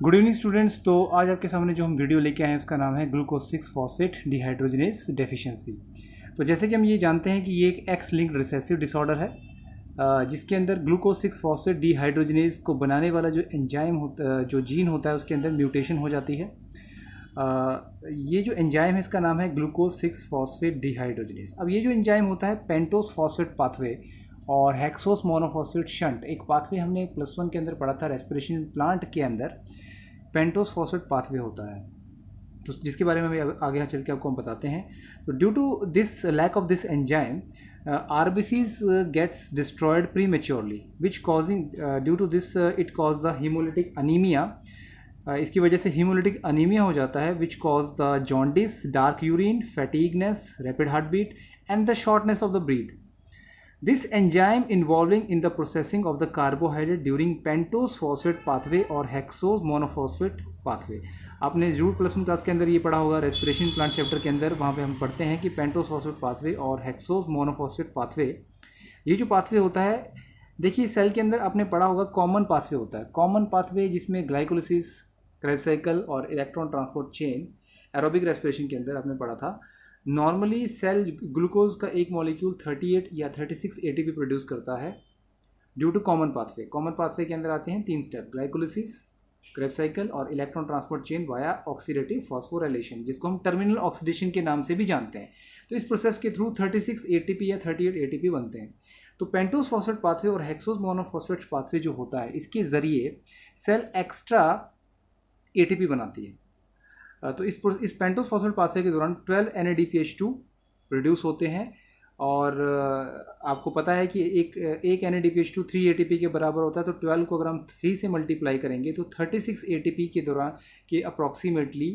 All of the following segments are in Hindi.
Good evening students. तो आज आपके सामने जो हम वीडियो लेके आए हैं उसका नाम है ग्लूकोज 6 फॉस्फेट डिहाइड्रोजनेज डेफिशिएंसी। तो जैसे कि हम ये जानते हैं कि ये एक एक्स लिंक्ड रिसेसिव डिसऑर्डर है जिसके अंदर ग्लूकोज 6 फॉस्फेट डिहाइड्रोजनेज को बनाने वाला जो एंजाइम होता जो जीन होता है उसके अंदर म्यूटेशन हो जाती है। ये जो एंजाइम है इसका नाम है ग्लूकोज 6 फॉस्फेट डिहाइड्रोजनेज। अब ये जो एंजाइम होता है पेंटोस फॉस्फेट पाथवे और हेक्सोस मोनोफॉस्फेट शंट, एक पाथवे हमने +1 के अंदर पढ़ा था रेस्पिरेशन प्लांट के अंदर पेंटोस फॉस्फेट पाथवे होता है, तो जिसके बारे में अभी आगे चल के आपको हम बताते हैं। तो due to this lack of this enzyme RBCs gets destroyed prematurely which causing due to this it cause the hemolytic anemia। इसकी वजह से हीमोलिटिक अनीमिया हो जाता है which cause the jaundice, dark urine, fatigueness, rapid heartbeat and the shortness of the breath. This enzyme involving in the processing of the carbohydrate during pentose phosphate pathway और hexose monophosphate pathway। आपने जरूर +1 क्लास के अंदर ये पढ़ा होगा रेस्पिरेशन प्लांट चैप्टर के अंदर, वहाँ पे हम पढ़ते हैं कि पेंटोस फॉस्फेट पाथवे और हेक्सोस मोनोफॉस्फेट पाथवे, ये जो पाथवे होता है, देखिए सेल के अंदर आपने पढ़ा होगा कॉमन पाथवे होता है। कॉमन पाथवे जिसमें ग्लाइकोलिसिस, क्रेब्स साइकिल और electron transport chain aerobic respiration के अंदर आपने पढ़ा था। नॉर्मली सेल ग्लूकोज का एक मॉलिक्यूल 38 या 36 ATP प्रोड्यूस करता है due to common pathway. Common pathway के अंदर आते हैं 3 स्टेप, ग्लाइकोलिसिस, क्रेब्स साइकिल और electron transport chain via oxidative phosphorylation, जिसको हम टर्मिनल ऑक्सीडेशन के नाम से भी जानते हैं। तो इस प्रोसेस के थ्रू 36 ATP या 38 ATP बनते हैं। तो पेंटोस फॉस्फेट पाथवे और हेक्सोस मोनोफॉस्फेट पाथवे जो होता है, इसके ज़रिए सेल एक्स्ट्रा ATP बनाती है। तो इस पेंटोस फॉस्फेट पाथवे के दौरान 12 NADPH2 प्रोड्यूस होते हैं और आपको पता है कि एक NADPH2 3 ATP के बराबर होता है। तो 12 को अगर हम 3 से मल्टीप्लाई करेंगे तो 36 ATP के दौरान के अप्रॉक्सीमेटली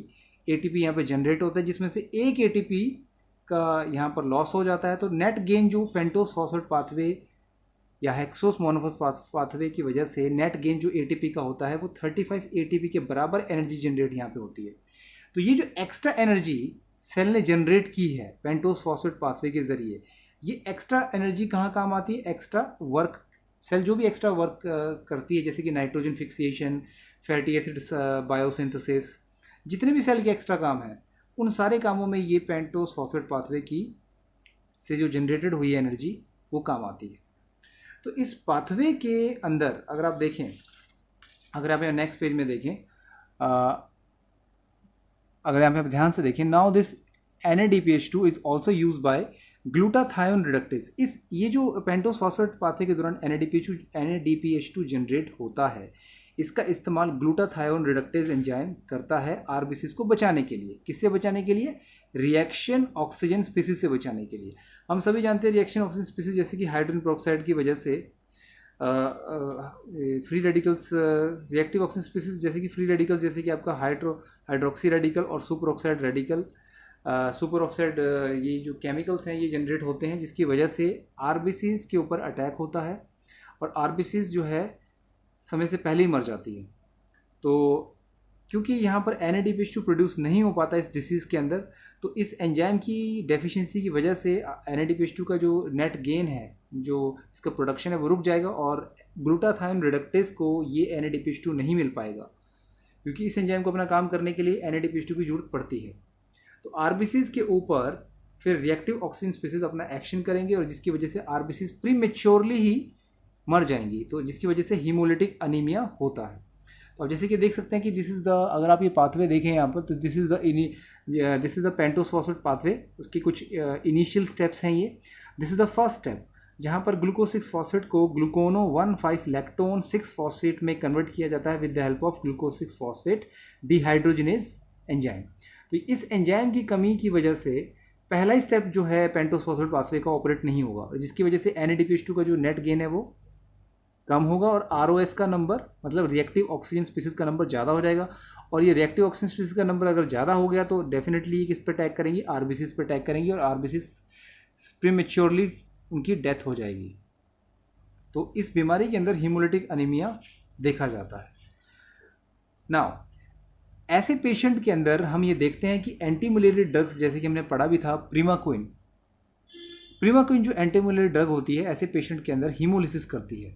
ATP यहाँ पे जनरेट होता है, जिसमें से एक ATP का यहाँ पर लॉस हो जाता है। तो नेट गेन जो पेंटोस फॉस्फेट पाथवे या हेक्सोस मोनोफॉस्फेट पाथवे की वजह से नेट गेन जो ATP का होता है वो 35 ATP के बराबर एनर्जी जनरेट यहाँ पे होती है। तो ये जो एक्स्ट्रा एनर्जी सेल ने जनरेट की है पेंटोस फॉस्फेट पाथवे के जरिए, ये एक्स्ट्रा एनर्जी कहाँ काम आती है? एक्स्ट्रा वर्क, सेल जो भी एक्स्ट्रा वर्क करती है जैसे कि नाइट्रोजन फिक्सिएशन, फैटी एसिड बायोसिंथेसिस, जितने भी सेल के एक्स्ट्रा काम है उन सारे कामों में ये पेंटोस फॉस्फेट पाथवे की से जो जनरेटेड हुई है एनर्जी वो काम आती है। तो इस पाथवे के अंदर अगर आप देखें, अगर आप नेक्स्ट पेज में देखें, अगर यहाँ पे ध्यान से देखें, now this NADPH2 is also use by glutathione reductase. ये जो पेंटोस फॉस्फेट पाथवे के दौरान NADPH2 जनरेट होता है, इसका इस्तेमाल ग्लूटाथायोन रिडक्टेज एंजाइम करता है RBCs को बचाने के लिए। किससे बचाने के लिए? रिएक्शन ऑक्सीजन स्पीसीज से बचाने के लिए। हम सभी जानते हैं रिएक्शन ऑक्सीजन स्पीसीज जैसे कि हाइड्रोजन पेरोक्साइड की वजह से free radicals, reactive oxygen species जैसे कि फ्री रेडिकल्स जैसे कि आपका हाइड्रोक्सी रेडिकल और super oxide radical, super oxide, ये जो केमिकल्स हैं ये जनरेट होते हैं, जिसकी वजह से RBCs के ऊपर अटैक होता है और RBCs जो है समय से पहले ही मर जाती है। तो क्योंकि यहाँ पर NADPH2 प्रोड्यूस नहीं हो पाता इस डिसीज़ के अंदर, तो इस एंजाइम की डेफिशिएंसी की वजह से NADPH2 का जो नेट गेन है, जो इसका प्रोडक्शन है वो रुक जाएगा और ग्लूटाथायोन रिडक्टेज को ये NADPH2 नहीं मिल पाएगा, क्योंकि इस एंजाइम को अपना काम करने के लिए NADPH2 की जरूरत पड़ती है। तो RBCs के ऊपर फिर रिएक्टिव ऑक्सीजन स्पीसीज अपना एक्शन करेंगे और जिसकी वजह से RBCs प्रीमेच्योरली ही मर जाएंगी, तो जिसकी वजह से हीमोलिटिक अनीमिया होता है। तो अब जैसे कि देख सकते हैं कि दिस इज़ द, अगर आप ये पाथवे देखें यहाँ पर, तो this is the pentose phosphate pathway. उसके कुछ इनिशियल स्टेप्स हैं ये। This is the first step जहाँ पर ग्लूकोज 6 फॉस्फेट को ग्लूकोनो 1,5 लैक्टोन 6 फॉस्फेट में कन्वर्ट किया जाता है with the help of glucose 6 phosphate dehydrogenase enzyme. तो इस एंजाइम की कमी की वजह से पहला ही स्टेप जो है पेंटोस फॉस्फेट पाथवे का ऑपरेट नहीं होगा, जिसकी वजह से NADPH2 का जो नेट गेन है वो कम होगा और ROS का नंबर, मतलब रिएक्टिव ऑक्सीजन स्पीसीज का नंबर ज़्यादा हो जाएगा। और ये रिएक्टिव ऑक्सीजन स्पीसीज का नंबर अगर ज़्यादा हो गया तो डेफिनेटली किस पर अटैक करेंगी? RBCs पर अटैक करेंगी और RBCs प्रीमेच्योरली उनकी डेथ हो जाएगी। तो इस बीमारी के अंदर हीमोलिटिक अनीमिया देखा जाता है। नाउ ऐसे पेशेंट के अंदर हम ये देखते हैं कि एंटी मलेरिया ड्रग्स, जैसे कि हमने पढ़ा भी था प्रीमाक्विन जो एंटी मलेरिया ड्रग होती है, ऐसे पेशेंट के अंदर हीमोलिसिस करती है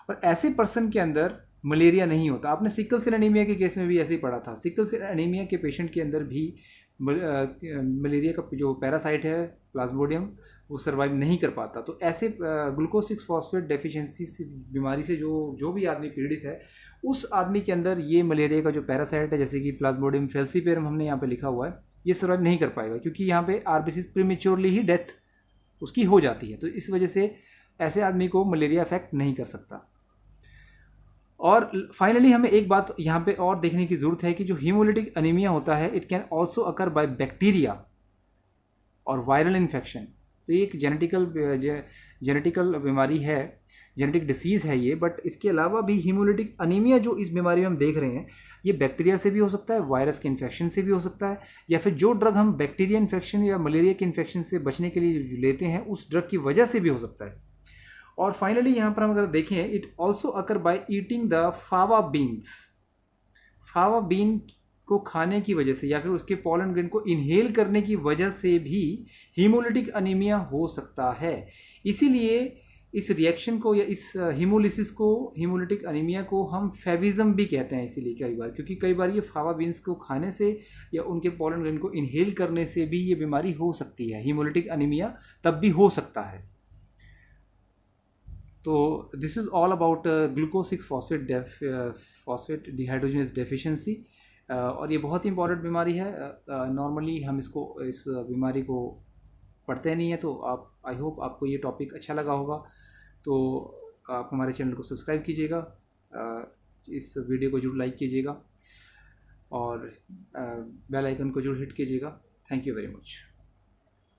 और ऐसे पर्सन के अंदर मलेरिया नहीं होता। आपने सिकल सेल एनीमिया के केस में भी ऐसे ही पढ़ा था। सिकल सेल एनीमिया के पेशेंट के अंदर भी मलेरिया का जो पैरासाइट है प्लाज्मोडियम, वो सर्वाइव नहीं कर पाता। तो ऐसे ग्लूकोज 6 फॉस्फेट डेफिशिएंसी बीमारी से जो भी आदमी पीड़ित है, उस आदमी के अंदर ये मलेरिया का जो पैरासाइट है, जैसे कि प्लाज्मोडियम फेल्सीपेरम हमने यहाँ पे लिखा हुआ है, ये सर्वाइव नहीं कर पाएगा, क्योंकि यहाँ पे आरबीसी प्रीमेच्योरली ही डेथ उसकी हो जाती है। तो इस वजह से ऐसे आदमी को मलेरिया अफेक्ट नहीं कर सकता। और फाइनली हमें एक बात यहाँ पे और देखने की ज़रूरत है कि जो हीमोलिटिक अनीमिया होता है, it can also occur by bacteria और वायरल इन्फेक्शन। तो ये एक जेनेटिकल बीमारी है, जेनेटिक डिसीज़ है ये। बट इसके अलावा भी हीमोलिटिक अनीमिया जो इस बीमारी में हम देख रहे हैं, ये बैक्टीरिया से भी हो सकता है, वायरस के इन्फेक्शन से भी हो सकता है, या फिर जो ड्रग हम बैक्टीरिया इन्फेक्शन या मलेरिया के इन्फेक्शन से बचने के लिए जो लेते हैं, उस ड्रग की वजह से भी हो सकता है। और फाइनली यहाँ पर हम अगर देखें, it also occur by eating the fava beans. Fava bean को खाने की वजह से या फिर उसके पॉलन ग्रेन को इनहेल करने की वजह से भी हीमोलिटिक अनीमिया हो सकता है। इसीलिए इस रिएक्शन को या इस हीमोलिसिस को, हीमोलिटिक अनीमिया को हम फेविज्म भी कहते हैं। इसीलिए कई बार, क्योंकि कई बार ये फावा बीन्स को खाने से या उनके पॉलन ग्रेन को इनहेल करने से भी ये बीमारी हो सकती है। हीमोलिटिक अनीमिया तब भी हो सकता है। तो this is all about glucose 6 phosphate dehydrogenase deficiency. और ये बहुत ही इंपॉर्टेंट बीमारी है। नॉर्मली हम इस बीमारी को पढ़ते नहीं है। तो आई होप आपको ये टॉपिक अच्छा लगा होगा। तो आप हमारे चैनल को सब्सक्राइब कीजिएगा, इस वीडियो को जरूर लाइक कीजिएगा और बेल आइकन को जरूर हिट कीजिएगा। Thank you very much.